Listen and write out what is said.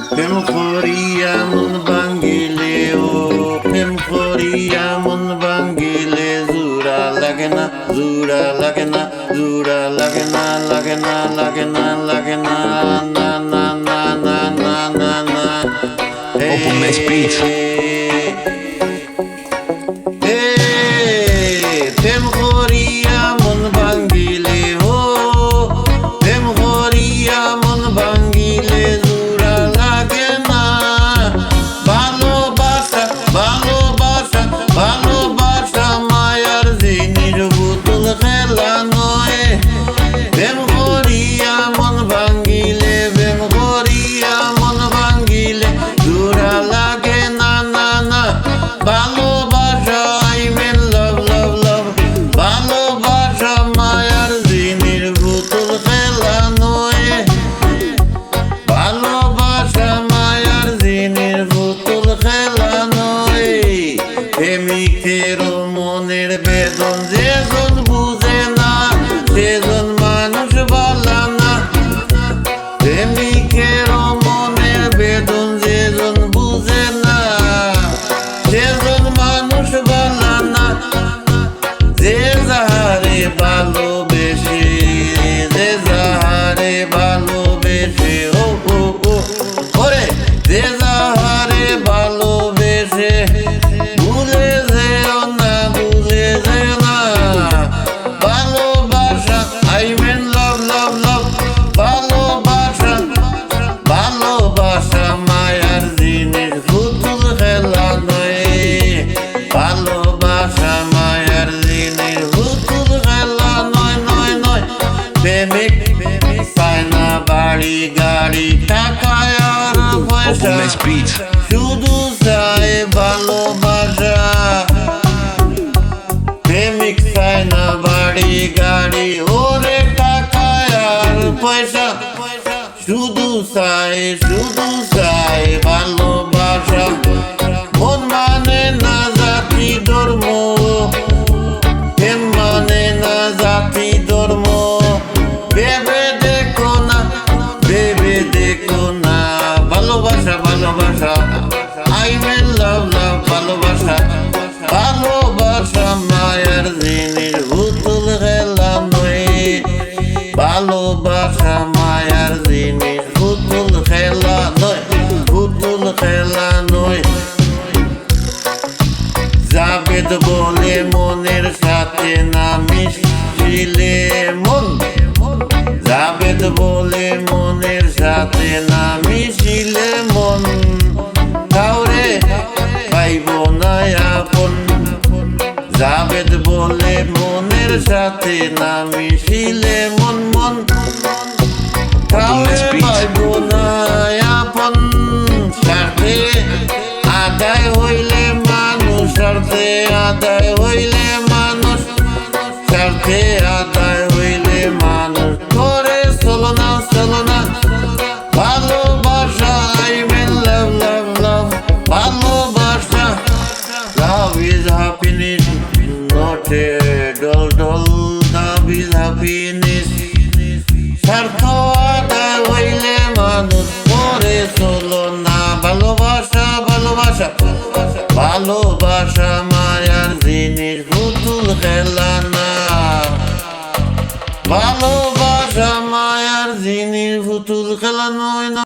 প্রেম করিয়া মন ভাঙ্গিলে ও প্রেম করিয়া মন ভাঙ্গিলে জোড়া লাগে না জোড়া লাগে না জোড়া লাগে না লাগে না লাগে না লাগে না না না না না না না না Open Mess Beats. প্রেম করিয়া মন ভাঙ্গিলে ও প্রেম করিয়া মন ভাঙ্গিলে জোড়া লাগে না ভালোবাসা ভালোবাসা ভালোবাসা মায়ার জিনিস পুতুল খেলা নয় প্রেম করিয়া মন ভাঙ্গিলে প্রেম করিয়া মন ভাঙ্গিলে জোড়া লাগে না না না ভালোবাসা I mean love love love ভালোবাসা মায়ার জিনিস পুতুল খেলা নয় ভালোবাসা মায়ার জিনিস পুতুল খেলা নয় প্রেমিকের মনের বেদন যেজন বুঝে না সেজন মানুষ বলা না প্রেমিকের মনের বেদন যেজন বুঝে না সেজন মানুষ বলা না যে যাহারে ভালোবেসে যে যাহারে ভালোবেসে ও ও ও ওরে যে যাহারে ভালোবেসে ভুলে যেও না ভুলে যেও না ভালোবাসা I mean love love love ভালোবাসা ভালোবাসা মায়ার জিনিস পুতুল খেলা নয় ভালোবাসা মায়ার জিনিস পুতুল খেলা নয় নয় নয় প্রেমিক পায় না বাড়ি গাড়ি টাকা আর পয়সা Open Mess Beats. শুধু চায় ভালোবাসা প্রেমিক চায় না বাড়ি গাড়ি ওরে টাকা আর পয়সা শুধু চায় ভালোবাসা মন মানে না জাতি ধর্ম প্রেম মানে না জাতি ধর্ম ভেবে দেখো না ভেবে দেখো না ভালোবাসা ভালোবাসা I mean love love ভালোবাসা ভালোবাসা মায়ার জিনিস পুতুল খেলা নয় ভালোবাসা মায়ার জিনিস পুতুল খেলা নয় পুতুল খেলা নয় জাবেদ বলে মনের সাথে না মিশিলে মন জাবেদ বলে মনের সাথে না মিশিলে মন কাউরে পাইব না আপন জাবেদ বলে মনের সাথে না মিশিলে মন মন কাউরে পাইব না আপন স্বার্থে আদায় হইলে মানুষ স্বার্থে আদায় হইলে মানুষ স্বার্থে আদায় হইলে মানুষ করে চলো না ভালোবাসা I mean love love love ভালোবাসা love is happiness not a dull dull love is happiness স্বার্থ আদায় হইলে মানুষ করে চলো না ভালোবাসা ভালোবাসা ভালোবাসা মায়ার জিনিস পুতুল খেলা না ভালোবাসা মায়ার জিনিস পুতুল খেলা নয় না